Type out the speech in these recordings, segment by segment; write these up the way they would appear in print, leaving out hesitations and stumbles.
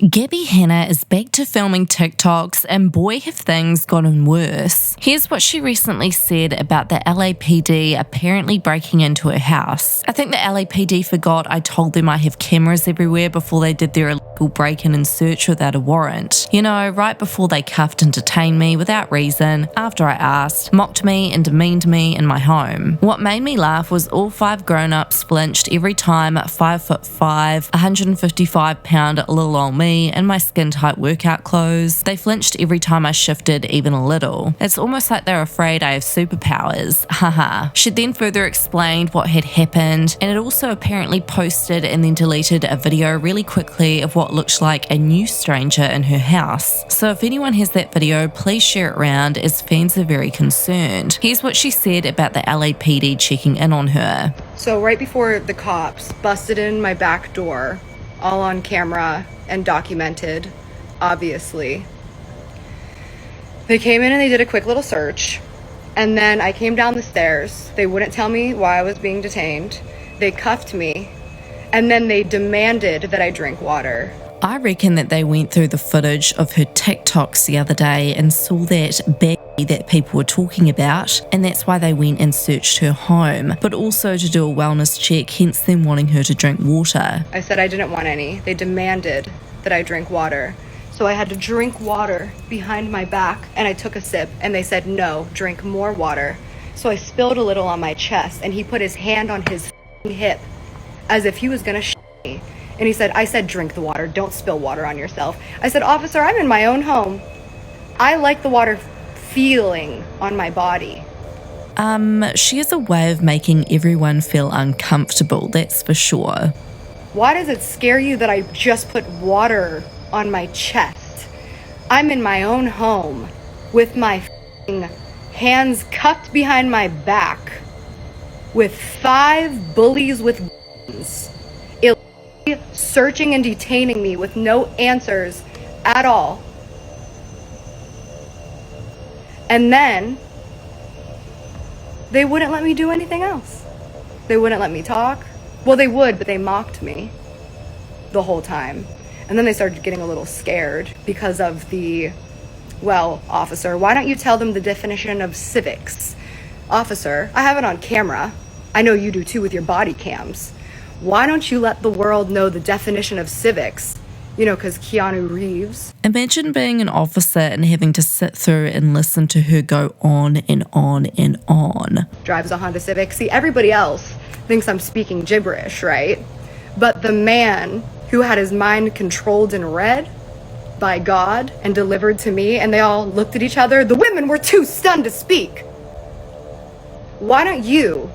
Gabbie Hanna is back to filming TikToks, and boy have things gotten worse. Here's what she recently said about the LAPD apparently breaking into her house. I think the LAPD forgot I told them I have cameras everywhere before they did their illegal break-in and search without a warrant. You know, right before they cuffed and detained me without reason, after I asked, mocked me and demeaned me in my home. What made me laugh was all 5 grown-ups flinched every time 5'5", 155-pound little old me and my skin-tight workout clothes. They flinched every time I shifted even a little. It's almost like they're afraid I have superpowers. Haha. She then further explained what had happened, and it also apparently posted and then deleted a video really quickly of what looked like a new stranger in her house. So if anyone has that video, please share it around, as fans are very concerned. Here's what she said about the LAPD checking in on her. So right before the cops busted in my back door, all on camera and documented, obviously, they came in and they did a quick little search, and then I came down the stairs. They wouldn't tell me why I was being detained. They cuffed me, and then they demanded that I drink water. I reckon that they went through the footage of her TikToks the other day and saw that baggie that people were talking about, and that's why they went and searched her home, but also to do a wellness check, hence them wanting her to drink water. I said I didn't want any. They demanded that I drink water. So I had to drink water behind my back, and I took a sip, and they said, no, drink more water. So I spilled a little on my chest, and he put his hand on his hip as if he was gonna shit me. And he said, I said, drink the water, don't spill water on yourself. I said, officer, I'm in my own home. I like the water feeling on my body. She has a way of making everyone feel uncomfortable, that's for sure. Why does it scare you that I just put water on my chest? I'm in my own home with my hands cuffed behind my back with 5 bullies with guns searching and detaining me with no answers at all. And then they wouldn't let me do anything else. They wouldn't let me talk. Well, they would, but they mocked me the whole time. And then they started getting a little scared because of the, well, officer, why don't you tell them the definition of civics? Officer, I have it on camera. I know you do too with your body cams. Why don't you let the world know the definition of civics? You know, because Keanu Reeves. Imagine being an officer and having to sit through and listen to her go on and on and on. Drives a Honda Civic. See, everybody else thinks I'm speaking gibberish, right? But the man who had his mind controlled and read by God and delivered to me, and they all looked at each other, the women were too stunned to speak. Why don't you,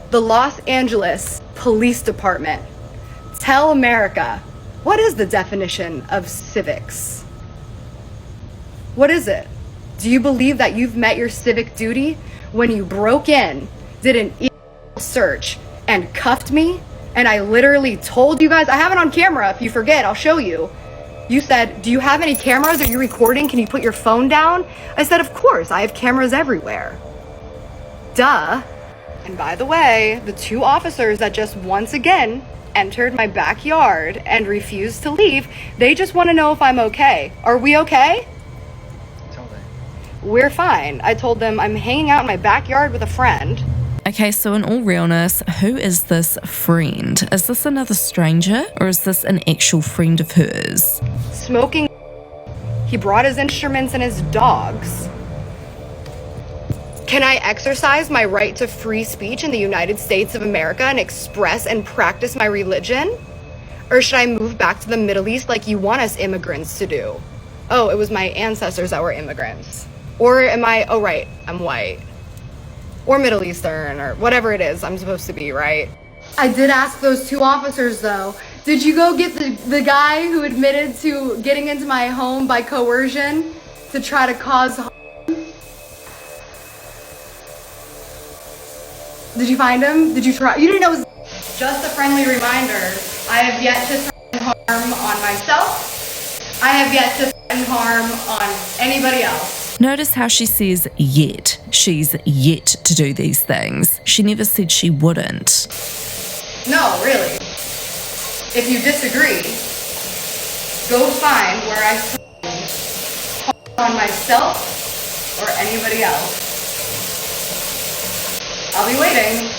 the Los Angeles Police Department, tell America, what is the definition of civics? What is it? Do you believe that you've met your civic duty when you broke in, did an illegal search, and cuffed me? And I literally told you guys, I have it on camera, if you forget, I'll show you. You said, do you have any cameras? Are you recording? Can you put your phone down? I said, of course, I have cameras everywhere. Duh. And by the way, the 2 officers that just once again entered my backyard and refused to leave, they just want to know if I'm okay. Are we okay? Tell them. We're fine. I told them I'm hanging out in my backyard with a friend. Okay, so in all realness, who is this friend? Is this another stranger, or is this an actual friend of hers? Smoking. He brought his instruments and his dogs. Can I exercise my right to free speech in the United States of America and express and practice my religion? Or should I move back to the Middle East like you want us immigrants to do? Oh, it was my ancestors that were immigrants. Or am I, oh right, I'm white. Or Middle Eastern, or whatever it is I'm supposed to be, right? I did ask those 2 officers though, did you go get the guy who admitted to getting into my home by coercion to try to cause harm? Did you find him? Did you try? You didn't know it was just a friendly reminder. I have yet to threaten harm on myself. I have yet to threaten harm on anybody else. Notice how she says yet. She's yet to do these things. She never said she wouldn't. No, really. If you disagree, go find where I on myself or anybody else. I'll be waiting.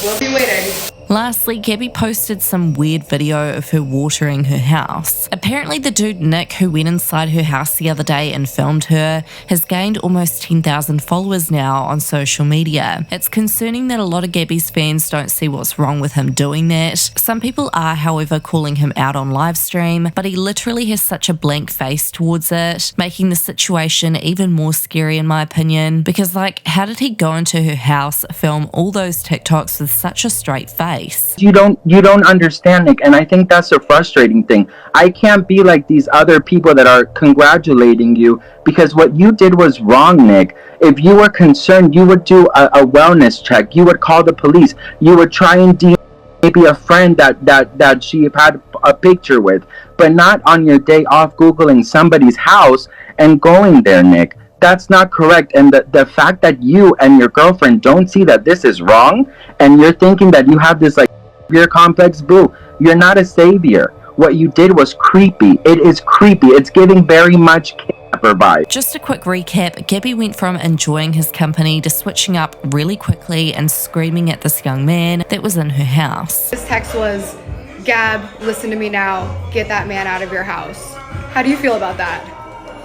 We'll be waiting. Lastly, Gabbie posted some weird video of her watering her house. Apparently the dude Nick, who went inside her house the other day and filmed her, has gained almost 10,000 followers now on social media. It's concerning that a lot of Gabbie's fans don't see what's wrong with him doing that. Some people are, however, calling him out on livestream, but he literally has such a blank face towards it, making the situation even more scary in my opinion, because how did he go into her house, film all those TikToks with such a straight face? You don't understand, Nick, and I think that's a frustrating thing. I can't be like these other people that are congratulating you, because what you did was wrong, Nick. If you were concerned, you would do a wellness check. You would call the police. You would try and DM maybe a friend that she had a picture with, but not on your day off Googling somebody's house and going there, Nick. That's not correct. And the fact that you and your girlfriend don't see that this is wrong, and you're thinking that you have this savior complex, boo, you're not a savior. What you did was creepy. It is creepy. It's giving very much kidnapper vibes. Just a quick recap, Gabbie went from enjoying his company to switching up really quickly and screaming at this young man that was in her house. This text was, Gab, listen to me now. Get that man out of your house. How do you feel about that?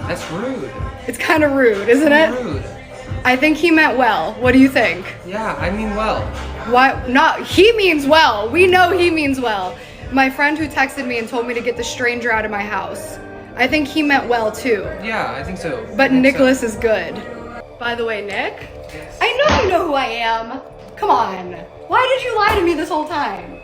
That's rude. It's kind of rude, isn't it? Rude. I think he meant well. What do you think? Yeah, I mean well. Why not? He means well. We know he means well. My friend who texted me and told me to get the stranger out of my house. I think he meant well too. Yeah, I think so. But Nicholas is good. By the way, Nick, Yes. I know you know who I am. Come on. Why did you lie to me this whole time?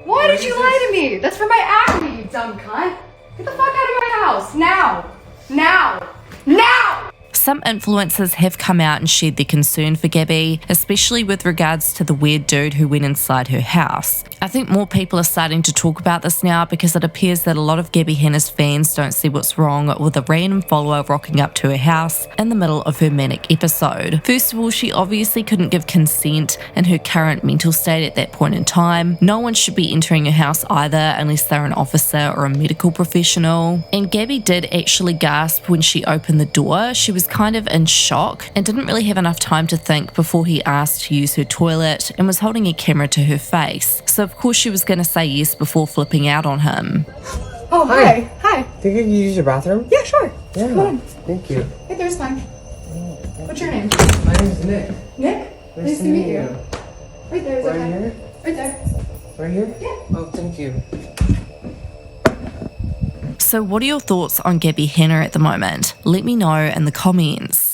Why did you lie to me? That's for my acne, you dumb cunt. Get the fuck out of my house. Now. Now. Now! Some influencers have come out and shared their concern for Gabbie, especially with regards to the weird dude who went inside her house. I think more people are starting to talk about this now because it appears that a lot of Gabbie Hanna's fans don't see what's wrong with a random follower rocking up to her house in the middle of her manic episode. First of all, she obviously couldn't give consent in her current mental state at that point in time. No one should be entering her house either unless they're an officer or a medical professional. And Gabbie did actually gasp when she opened the door. She was kind of in shock and didn't really have enough time to think before he asked to use her toilet and was holding a camera to her face. So of course she was going to say yes before flipping out on him. Oh, hi. Hi. Think you can use your bathroom? Yeah, sure. Yeah. Come on. Thank you. Right there's fine. What's your name? My name's Nick. Nick? Nice to meet you. Right there is Right okay. here? Right there. Right here? Yeah. Oh, thank you. So what are your thoughts on Gabbie Hanna at the moment? Let me know in the comments.